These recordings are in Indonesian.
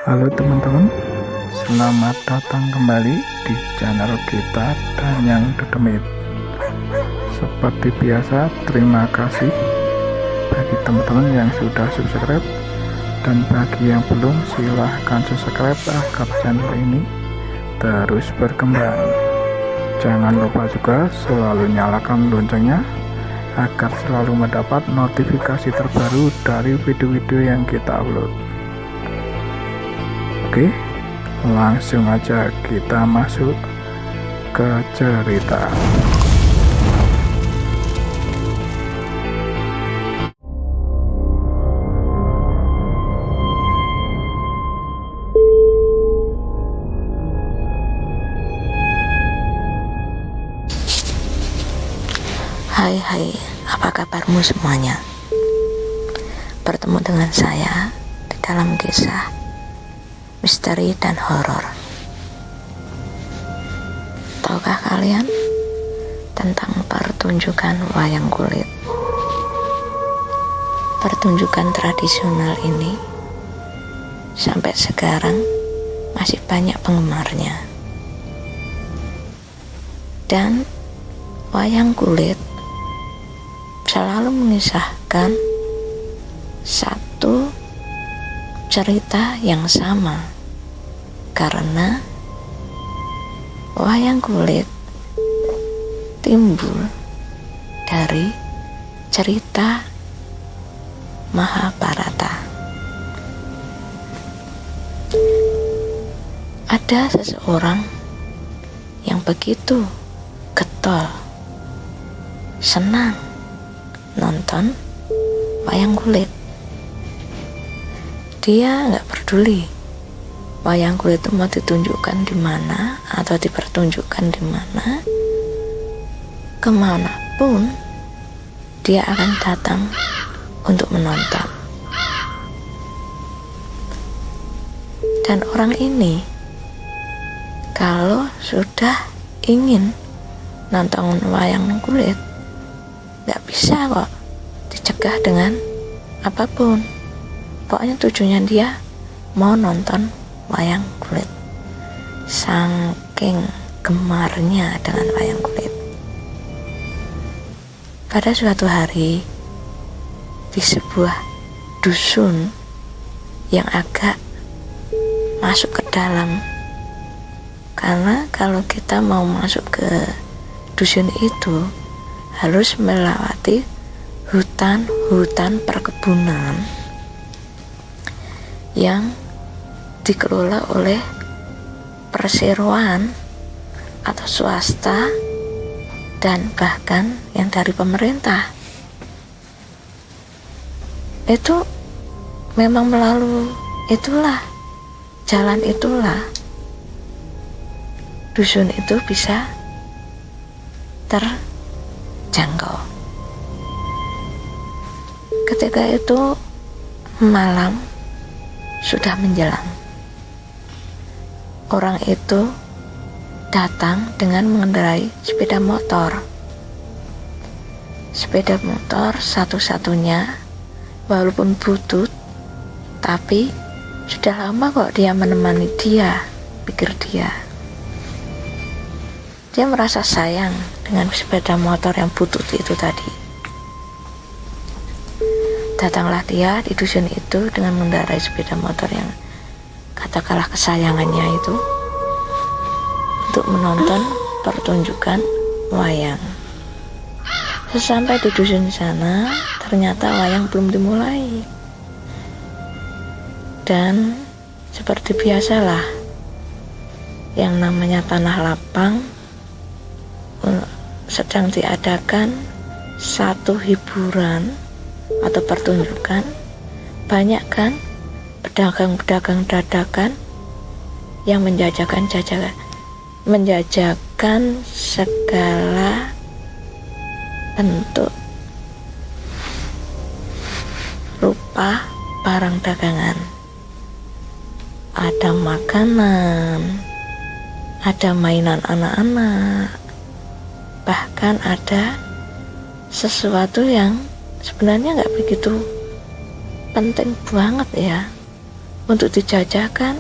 Halo teman-teman, selamat datang kembali di channel kita Danyang Dedemit. Seperti biasa, terima kasih bagi teman-teman yang sudah subscribe, dan bagi yang belum, silahkan subscribe agar channel ini terus berkembang. Jangan lupa juga selalu nyalakan loncengnya agar selalu mendapat notifikasi terbaru dari video-video yang kita upload. Oke, langsung aja kita masuk ke cerita. Hai, apa kabarmu semuanya? Bertemu dengan saya di dalam kisah misteri dan horor. Tahukah kalian tentang pertunjukan wayang kulit? Pertunjukan tradisional ini sampai sekarang masih banyak penggemarnya. Dan wayang kulit selalu mengisahkan satu cerita yang sama, karena wayang kulit timbul dari cerita Mahabharata. Ada seseorang yang begitu getol, senang nonton wayang kulit. Dia nggak peduli wayang kulit itu mau ditunjukkan di mana atau dipertunjukkan di mana, kemanapun dia akan datang untuk menonton. Dan orang ini kalau sudah ingin nonton wayang kulit, nggak bisa kok dicegah dengan apapun. Pokoknya tujuannya dia mau nonton wayang kulit, saking gemarnya dengan wayang kulit. Pada suatu hari di sebuah dusun yang agak masuk ke dalam, karena kalau kita mau masuk ke dusun itu harus melewati hutan perkebunan yang dikelola oleh perseroan atau swasta dan bahkan yang dari pemerintah. Itu memang melalui jalan itulah dusun itu bisa terjangkau. Ketika itu malam sudah menjelang. Orang itu datang dengan mengendarai sepeda motor. Sepeda motor satu-satunya, walaupun butut, tapi sudah lama kok dia menemani dia, pikir dia. Dia merasa sayang dengan sepeda motor yang butut itu tadi. Datanglah dia di dusun itu dengan mengendarai sepeda motor yang katakanlah kesayangannya itu untuk menonton pertunjukan wayang. Sesampai di dusun sana, ternyata wayang belum dimulai. Dan seperti biasalah, yang namanya tanah lapang sedang diadakan satu hiburan atau pertunjukan. Banyak kan pedagang-pedagang dadakan yang menjajakan segala bentuk rupa barang dagangan. Ada makanan, ada mainan anak-anak, bahkan ada sesuatu yang sebenarnya nggak begitu penting banget ya, untuk dijajakan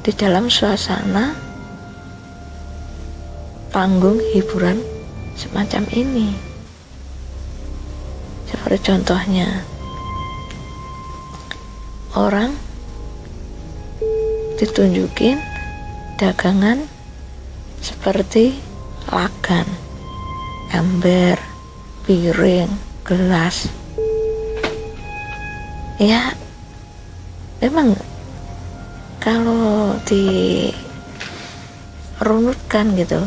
di dalam suasana panggung hiburan semacam ini. Seperti contohnya, orang ditunjukin dagangan seperti lagan, ember, piring, gelas. Ya, memang kalau dirunutkan gitu,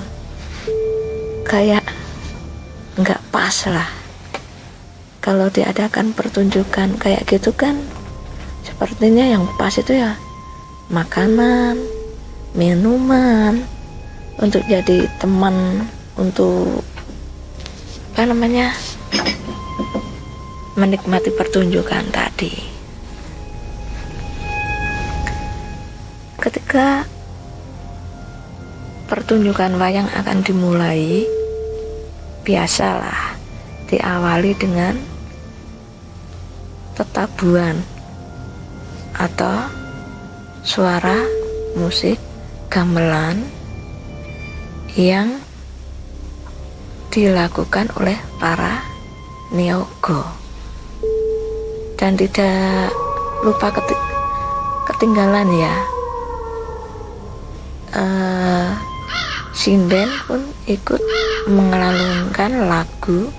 kayak nggak pas lah. Kalau diadakan pertunjukan kayak gitu kan, sepertinya yang pas itu ya makanan, minuman, untuk jadi teman untuk menikmati pertunjukan tadi. Ketika pertunjukan wayang akan dimulai, biasalah diawali dengan tetabuhan atau suara musik gamelan yang dilakukan oleh para niaga. Dan tidak lupa ketinggalan ya, sinden pun ikut mengelalungkan lagu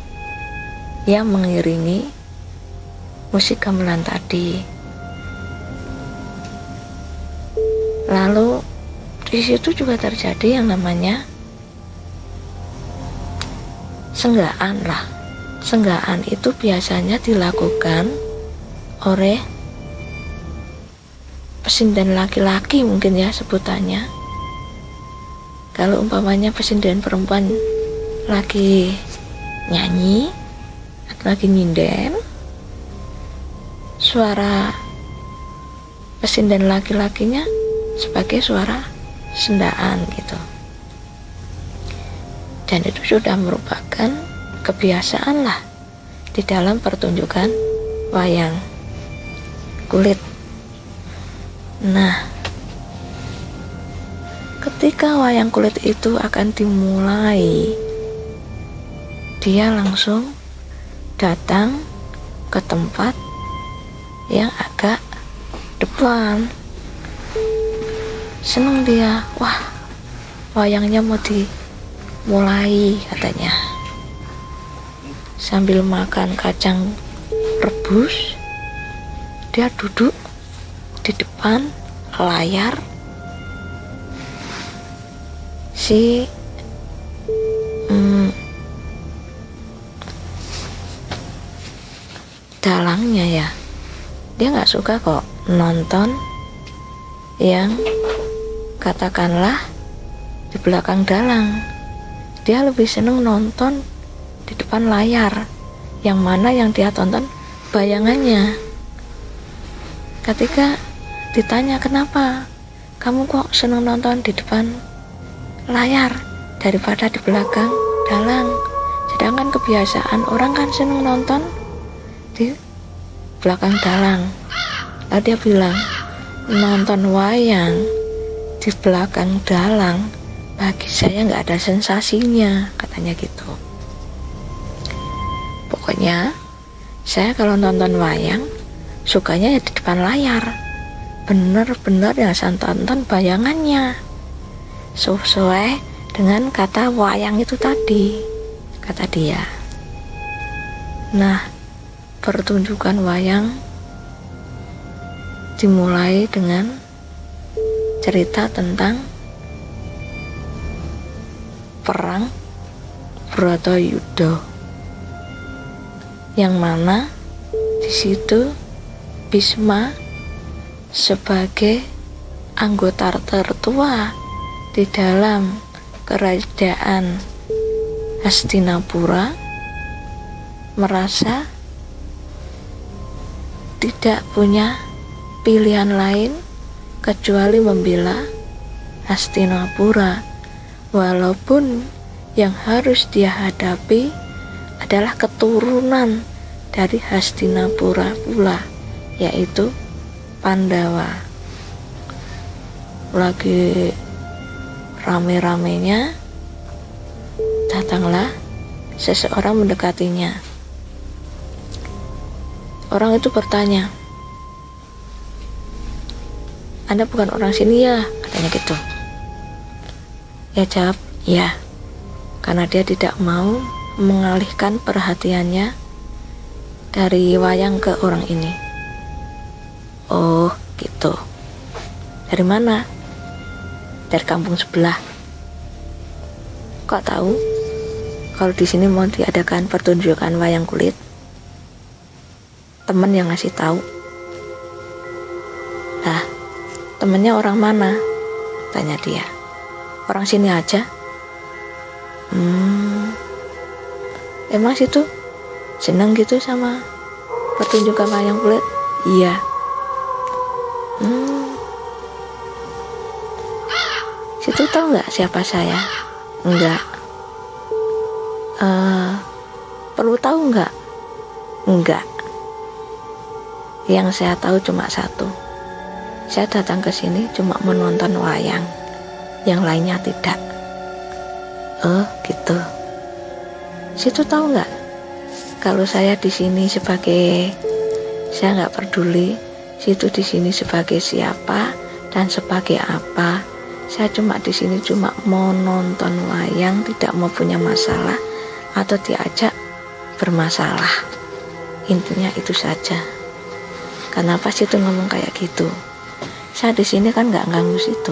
yang mengiringi musik gamelan tadi. Lalu di situ juga terjadi yang namanya senggaan lah. Senggaan itu biasanya dilakukan oleh pesinden laki-laki, mungkin ya sebutannya. Kalau umpamanya pesinden perempuan lagi nyanyi atau lagi nyinden, suara pesinden laki-lakinya sebagai suara sendaan gitu. Dan itu sudah merupakan kebiasaan lah di dalam pertunjukan wayang kulit. Nah, ketika wayang kulit itu akan dimulai, dia langsung datang ke tempat yang agak depan. Seneng dia, wah wayangnya mau dimulai katanya. Sambil makan kacang rebus, dia duduk di depan layar si dalangnya ya. Dia nggak suka kok nonton yang katakanlah di belakang dalang. Dia lebih seneng nonton di depan layar, yang mana yang dia tonton bayangannya. Ketika ditanya kenapa kamu kok seneng nonton di depan layar daripada di belakang dalang, sedangkan kebiasaan orang kan seneng nonton di belakang dalang. Lalu dia bilang, nonton wayang di belakang dalang bagi saya nggak ada sensasinya, katanya gitu. Pokoknya saya kalau nonton wayang sukanya ya di depan layar, bener-bener yang saya tonton bayangannya sesuai dengan kata wayang itu tadi, kata dia. Nah, pertunjukan wayang dimulai dengan cerita tentang perang Bratayuda, yang mana di situ Bisma sebagai anggota tertua di dalam kerajaan Hastinapura merasa tidak punya pilihan lain kecuali membela Hastinapura, walaupun yang harus dia hadapi adalah keturunan dari Hastinapura pula, yaitu Pandawa. Lagi rame-ramenya, datanglah seseorang mendekatinya. Orang itu bertanya, "Anda bukan orang sini ya?" katanya gitu. Ya jawab, "Ya," karena dia tidak mau mengalihkan perhatiannya dari wayang ke orang ini. "Oh gitu, dari mana?" "Dari kampung sebelah." "Kok tahu kalau di sini mau diadakan pertunjukan wayang kulit?" "Temen yang ngasih tahu." "Lah, temennya orang mana?" tanya dia. "Orang sini aja." Emang situ seneng gitu sama pertunjukan wayang kulit?" "Iya." "Situ tahu nggak siapa saya?" "Enggak." Perlu tahu nggak?" "Enggak. Yang saya tahu cuma satu, saya datang ke sini cuma menonton wayang, yang lainnya tidak." "Oh gitu. Situ tahu nggak kalau saya di sini sebagai, saya nggak peduli situ di sini sebagai siapa dan sebagai apa. Saya cuma di sini cuma mau nonton wayang, tidak mau punya masalah atau diajak bermasalah. Intinya itu saja." "Kenapa situ ngomong kayak gitu? Saya di sini kan nggak ganggu situ.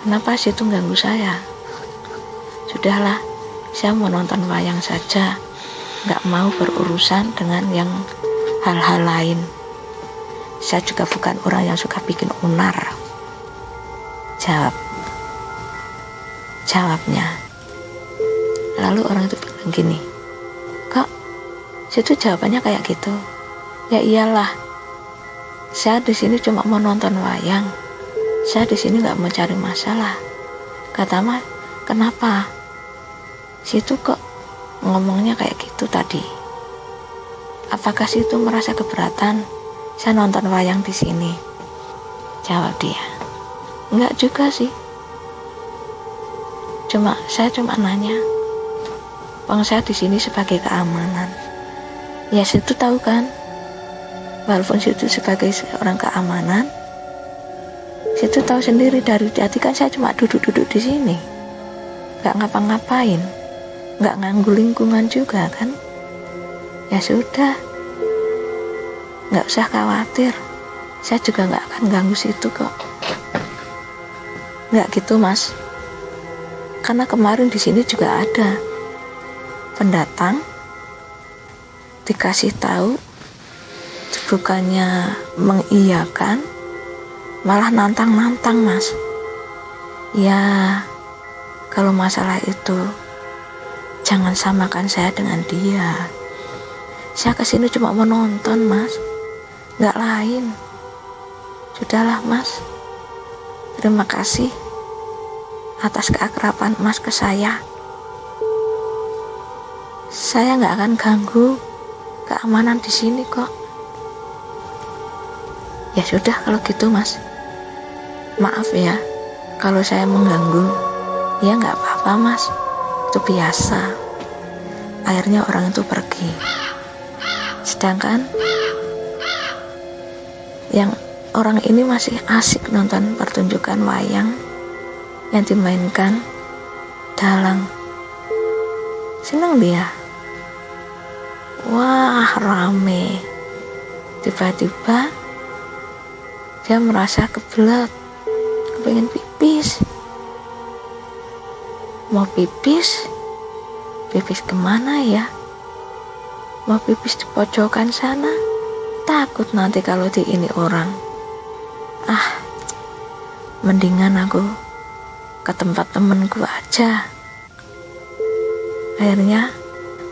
Kenapa situ ganggu saya?" "Sudahlah, saya mau nonton wayang saja, nggak mau berurusan dengan yang hal-hal lain. Saya juga bukan orang yang suka bikin unar." Jawabnya. Lalu orang itu bilang gini, "Kok situ jawabannya kayak gitu?" "Ya iyalah, saya di sini cuma mau nonton wayang. Saya di sini nggak mau cari masalah." Kata Mas, "Kenapa? Situ kok ngomongnya kayak gitu tadi? Apakah situ merasa keberatan saya nonton wayang di sini?" Jawab dia, "Enggak juga sih. Saya cuma nanya. Bang, saya di sini sebagai keamanan." "Ya situ tahu kan? Walaupun situ sebagai seorang keamanan, situ tahu sendiri dari tadi kan saya cuma duduk-duduk di sini, nggak ngapa-ngapain, nggak nganggu lingkungan juga kan. Ya sudah, nggak usah khawatir, saya juga nggak akan ganggu situ kok." "Nggak gitu Mas, karena kemarin di sini juga ada pendatang dikasih tahu, bukannya mengiyakan, malah nantang-nantang Mas. Ya, kalau masalah itu jangan samakan saya dengan dia. Saya kesini cuma mau nonton Mas, nggak lain. Sudahlah Mas, terima kasih atas keakraban Mas ke saya. Saya nggak akan ganggu keamanan di sini kok." "Ya sudah kalau gitu Mas, maaf ya kalau saya mengganggu." "Ya nggak apa-apa Mas, itu biasa." Akhirnya orang itu pergi. Sedangkan yang orang ini masih asik nonton pertunjukan wayang yang dimainkan dalang. Senang dia. Wah, rame. Tiba-tiba dia merasa kebelet, kepengen pipis. Mau pipis kemana ya? Mau pipis di pojokan sana, takut nanti kalau di ini orang. Mendingan aku ke tempat temenku aja. Akhirnya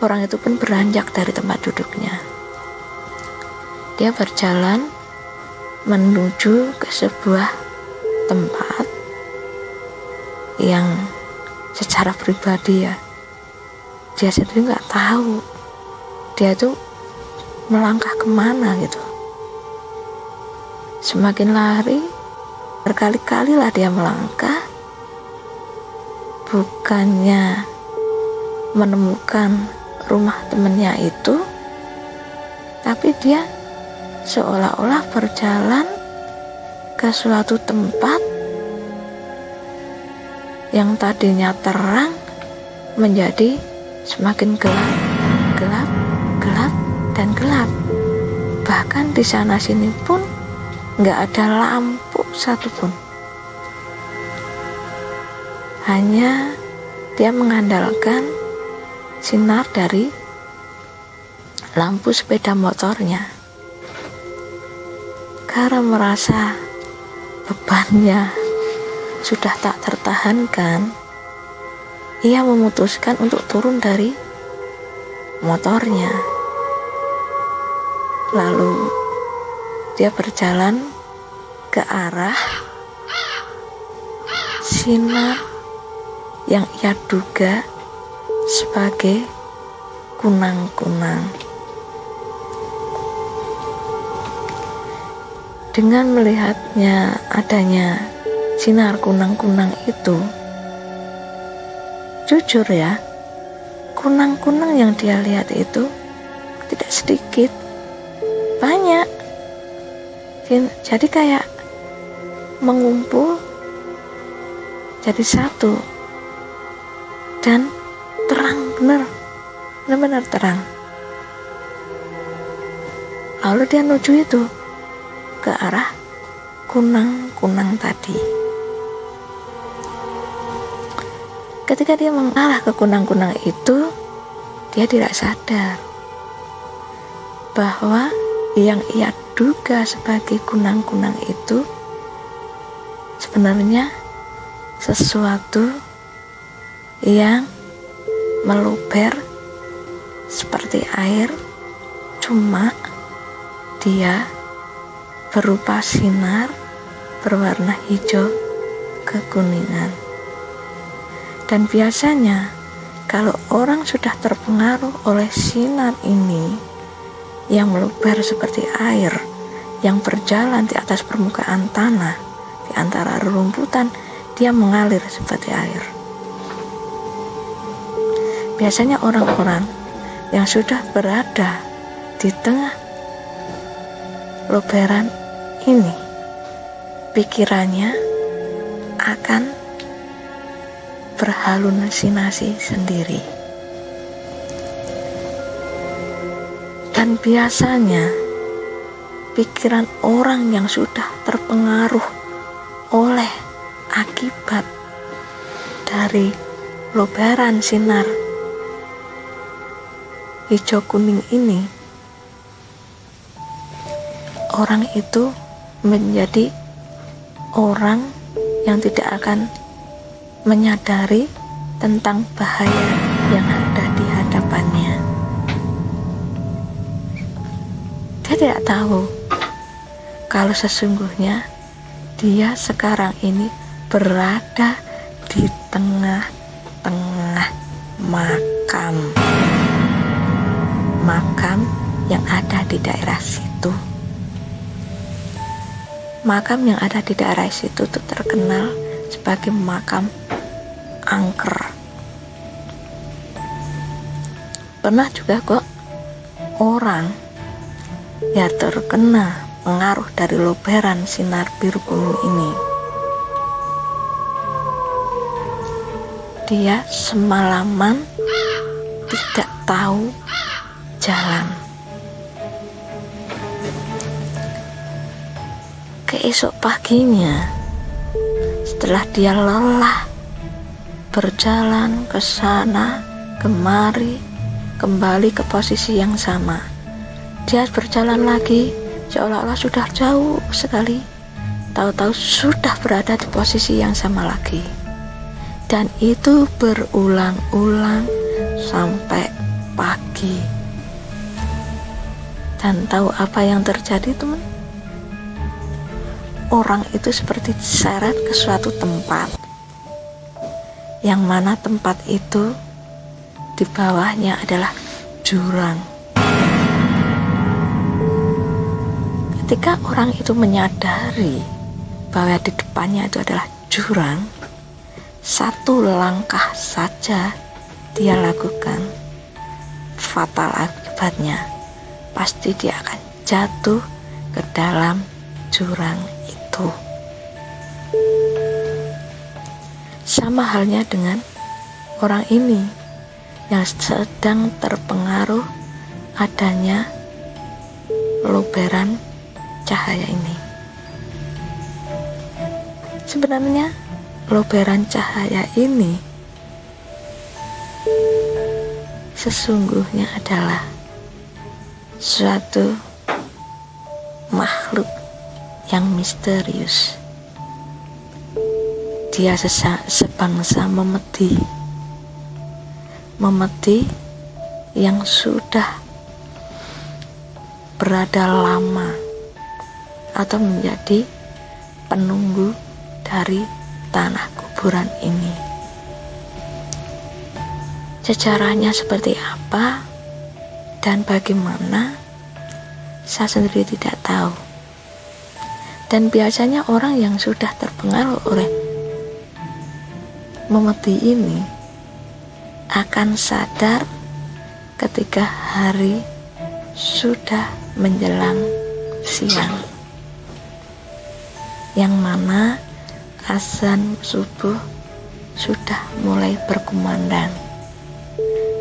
orang itu pun beranjak dari tempat duduknya. Dia berjalan menuju ke sebuah tempat yang secara pribadi ya, dia sendiri nggak tahu dia itu melangkah kemana gitu. Semakin lari, berkali-kalilah dia melangkah, bukannya menemukan rumah temannya itu, tapi dia seolah-olah berjalan ke suatu tempat yang tadinya terang menjadi semakin gelap, gelap, gelap, dan gelap. Bahkan di sana sini pun nggak ada lampu satupun. Hanya dia mengandalkan sinar dari lampu sepeda motornya. Karena merasa bebannya sudah tak tertahankan, ia memutuskan untuk turun dari motornya. Lalu dia berjalan ke arah sinar yang ia duga sebagai kunang-kunang. Dengan melihatnya adanya sinar kunang-kunang itu, jujur ya, kunang-kunang yang dia lihat itu tidak sedikit, banyak. Jadi kayak mengumpul jadi satu, dan terang, benar-benar terang. Lalu dia menuju itu ke arah kunang-kunang tadi. Ketika dia mengarah ke kunang-kunang itu, dia tidak sadar bahwa yang ia duga sebagai kunang-kunang itu sebenarnya sesuatu yang meluber seperti air, cuma dia berupa sinar berwarna hijau kekuningan. Dan biasanya kalau orang sudah terpengaruh oleh sinar ini yang meluber seperti air, yang berjalan di atas permukaan tanah, di antara rerumputan, dia mengalir seperti air. Biasanya orang-orang yang sudah berada di tengah luberan ini, pikirannya akan berhalusinasi sendiri. Dan biasanya pikiran orang yang sudah terpengaruh oleh akibat dari luberan sinar hijau kuning ini, orang itu menjadi orang yang tidak akan menyadari tentang bahaya yang ada di hadapannya. Dia tidak tahu kalau sesungguhnya dia sekarang ini berada di tengah-tengah makam yang ada di daerah situ. Makam yang ada di daerah situ itu terkenal sebagai makam angker. Pernah juga kok orang yang terkena pengaruh dari luberan sinar biru kuning ini, dia semalaman tidak tahu jalan. Keesok paginya, setelah dia lelah berjalan ke sana kemari, kembali ke posisi yang sama, dia berjalan lagi seolah-olah sudah jauh sekali, tahu-tahu sudah berada di posisi yang sama lagi. Dan itu berulang-ulang sampai pagi. Dan tahu apa yang terjadi, teman? Orang itu seperti diseret ke suatu tempat, yang mana tempat itu di bawahnya adalah jurang. Ketika orang itu menyadari bahwa di depannya itu adalah jurang, satu langkah saja dia lakukan, fatal akibatnya. Pasti dia akan jatuh ke dalam jurang itu. Sama halnya dengan orang ini yang sedang terpengaruh adanya luberan cahaya ini. Sebenarnya luberan cahaya ini sesungguhnya adalah suatu makhluk yang misterius. Dia sebangsa memedi yang sudah berada lama atau menjadi penunggu dari tanah kuburan ini. Sejarahnya seperti apa dan bagaimana, saya sendiri tidak tahu. Dan biasanya orang yang sudah terpengaruh oleh memedi ini akan sadar ketika hari sudah menjelang siang, yang mana azan subuh sudah mulai berkumandang,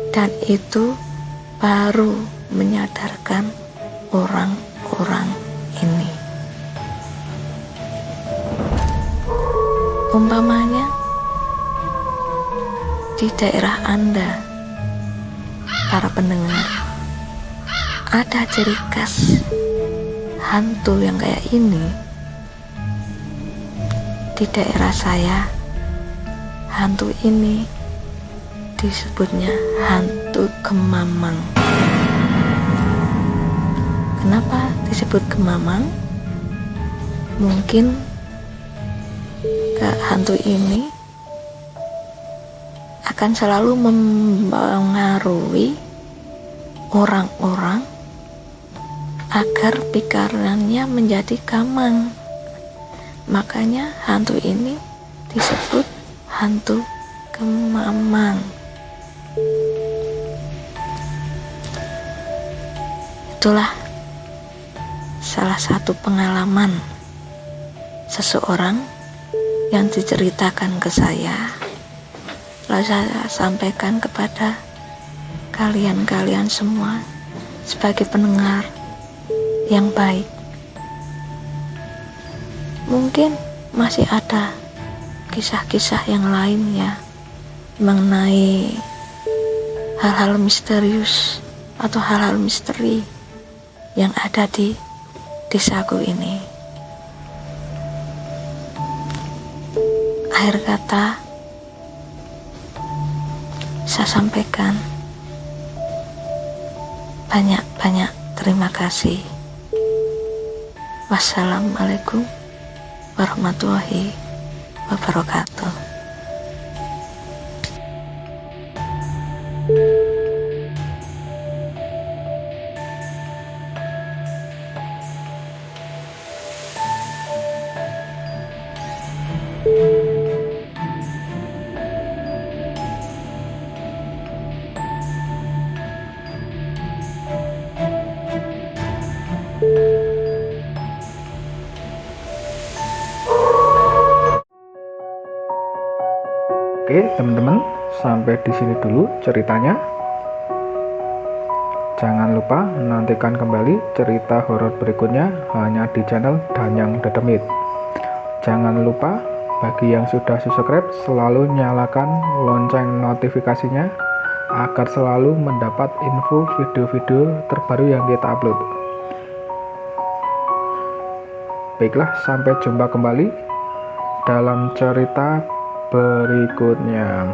dan itu baru menyadarkan orang-orang ini. Umpamanya di daerah Anda, para pendengar, ada ciri khas hantu yang kayak ini. Di daerah saya, hantu ini disebutnya hantu Kemamang. Kenapa disebut Kemamang? Mungkin hantu ini akan selalu mempengaruhi orang-orang agar pikirannya menjadi gamang. Makanya hantu ini disebut hantu Kemamang. Itulah salah satu pengalaman seseorang yang diceritakan ke saya, lalu saya sampaikan kepada kalian semua sebagai pendengar yang baik. Mungkin masih ada kisah-kisah yang lain ya, mengenai hal-hal misterius atau hal-hal misteri yang ada di desaku ini. Akhir kata, saya sampaikan banyak-banyak terima kasih. Wassalamualaikum warahmatullahi wabarakatuh. Oke teman-teman, sampai di sini dulu ceritanya. Jangan lupa nantikan kembali cerita horor berikutnya hanya di channel Danyang Dedemit. Jangan lupa bagi yang sudah subscribe selalu nyalakan lonceng notifikasinya agar selalu mendapat info video-video terbaru yang kita upload. Baiklah, sampai jumpa kembali dalam cerita berikutnya.